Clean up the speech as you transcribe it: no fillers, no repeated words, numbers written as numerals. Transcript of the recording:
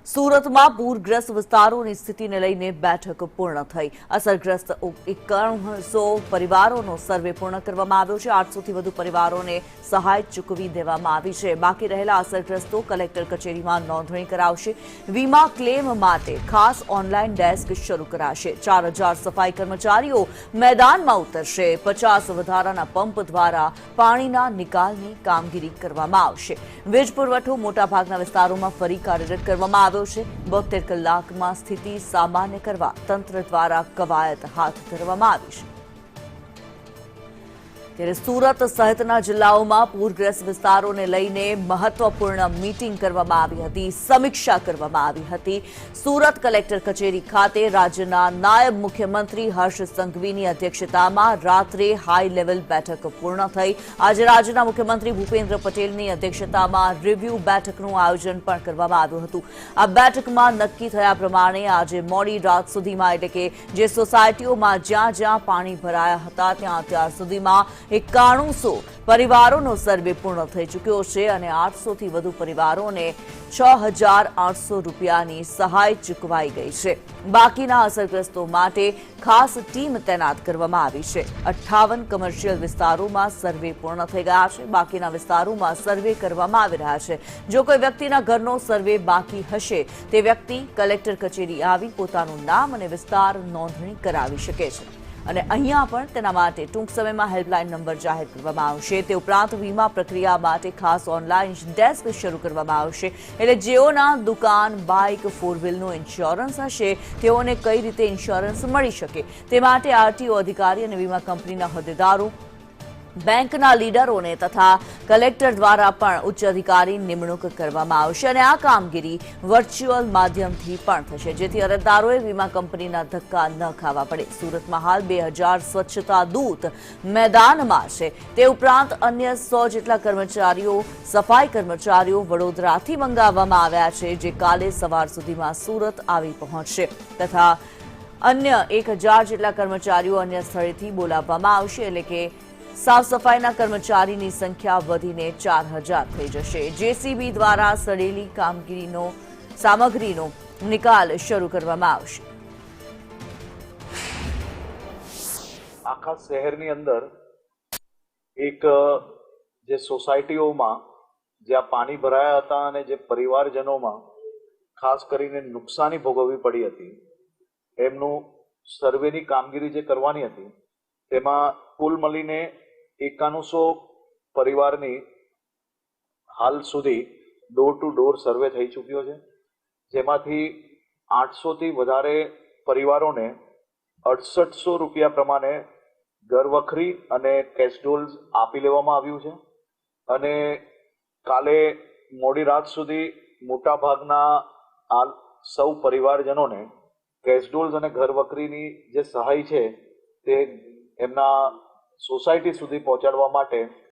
સુરતમાં પૂરગ્રસ્ત વિસ્તારોની સ્થિતિને લઈને બેઠક પૂર્ણ થઈ। અસરગ્રસ્ત 9100 પરિવારોનો સર્વે પૂર્ણ કરવામાં આવ્યો છે। 800થી વધુ પરિવારોને સહાય ચૂકવી દેવામાં આવી છે। બાકી રહેલા અસરગ્રસ્તો કલેક્ટર કચેરીમાં નોંધણી કરાવશે। વીમા ક્લેમ માટે ખાસ ઓનલાઈન ડેસ્ક શરૂ કરાશે। 4000 સફાઈ કર્મચારીઓ મેદાનમાં ઉતરશે। 50 વધારાના પંપ દ્વારા પાણીના નિકાલની કામગીરી કરવામાં આવશે। વીજ પુરવઠો મોટાભાગના વિસ્તારોમાં ફરી કાર્યરત કરવામાં આવ્યો છે। 72 કલાકમાં સ્થિતિ સામાન્ય કરવા તંત્ર દ્વારા કવાયત હાથ ધરવામાં આવી છે। ત્યારે સુરત સહિતના જિલ્લાઓમાં પૂરગ્રસ્ત વિસ્તારોને લઈને મહત્વપૂર્ણ મીટિંગ કરવામાં આવી હતી, સમીક્ષા કરવામાં આવી હતી। સુરત કલેક્ટર કચેરી ખાતે રાજ્યના નાયબ મુખ્યમંત્રી હર્ષ સંઘવીની અધ્યક્ષતામાં રાત્રે હાઈ લેવલ બેઠક પૂર્ણ થઈ। આજે રાજ્યના મુખ્યમંત્રી ભૂપેન્દ્ર પટેલની અધ્યક્ષતામાં રિવ્યુ બેઠકનું આયોજન પણ કરવામાં આવ્યું હતું। આ બેઠકમાં નક્કી થયા પ્રમાણે આજે મોડી રાત સુધીમાં એટલે કે જે સોસાયટીઓમાં જ્યાં પાણી ભરાયા હતા ત્યાં અત્યાર સુધીમાં 9100 પરિવારોનો સર્વે પૂર્ણ થઈ ચૂક્યો છે અને 800થી વધુ પરિવારોને 6800 રૂપિયાની સહાય ચૂકવાઈ ગઈ છે। બાકીના અસરગ્રસ્તો માટે ખાસ ટીમ તૈનાત કરવામાં આવી છે। 58 કમર્શિયલ વિસ્તારોમાં સર્વે પૂર્ણ થઈ ગયા છે। બાકીના વિસ્તારોમાં સર્વે કરવામાં આવી રહ્યા છે। જો કોઈ વ્યક્તિના ઘરનો સર્વે બાકી હશે તે વ્યક્તિ કલેક્ટર કચેરી આવી પોતાનું નામ અને વિસ્તાર નોંધણી કરાવી શકે છે અને અહીંયા પણ તેના માટે ટૂંક સમયમાં હેલ્પલાઇન નંબર જાહેર કરવામાં આવશે। તે ઉપરાંત વીમા પ્રક્રિયા માટે ખાસ ઓનલાઈન ડેસ્ક શરૂ કરવામાં આવશે। એટલે જેઓના દુકાન, બાઇક, ફોર વ્હીલનો ઇન્સ્યોરન્સ હશે તેઓને કઈ રીતે ઇન્સ્યોરન્સ મળી શકે તે માટે આરટીઓ અધિકારી અને વીમા કંપનીના હોદ્દેદારો, બેંકના લીડરોને તથા કલેક્ટર દ્વારા પણ ઉચ્ચ અધિકારી નિમણૂક કરવામાં આવશે અને આ કામગીરી વર્ચ્યુઅલ માધ્યમથી પણ થશે જેથી અરજદારોએ વીમા કંપનીના ધક્કા ન ખાવા પડે। સુરતમાં હાલ 2000 સ્વચ્છતા દૂત મેદાનમાં છે। તે ઉપરાંત અન્ય 100 જેટલા કર્મચારીઓ, સફાઈ કર્મચારીઓ વડોદરાથી મંગાવવામાં આવ્યા છે જે કાલે સવાર સુધીમાં સુરત આવી પહોંચશે તથા અન્ય 1000 જેટલા કર્મચારીઓ અન્ય સ્થળેથી બોલાવવામાં આવશે એટલે કે સાફ સફાઈના કર્મચારીની સંખ્યા વધીને 4000 થઈ જશે। જેસીબી દ્વારા સડેલી સામગ્રીનો નિકાલ શરૂ કરવામાં આવશે। આખા શહેરની અંદર એક જે સોસાયટીઓમાં જ્યાં પાણી ભરાયા હતા અને જે પરિવારજનોમાં ખાસ કરીને નુકસાની ભોગવવી પડી હતી એમનું સર્વેની કામગીરી જે કરવાની હતી તેમાં કુલ મળીને 9100 પરિવારની હાલ સુધી ડોર ટુ ડોર સર્વે થઈ ચૂક્યો છે જેમાંથી 800થી વધારે પરિવારોને 6800 રૂપિયા પ્રમાણે ઘરવખરી અને કેશડોલ્સ આપી લેવામાં આવ્યું છે અને કાલે મોડી રાત સુધી મોટા ભાગના આ સૌ પરિવારજનોને કેશડોલ્સ અને ઘરવખરીની જે સહાય છે તે એમના સોસાયટી સુધી પહોંચાડવા માટે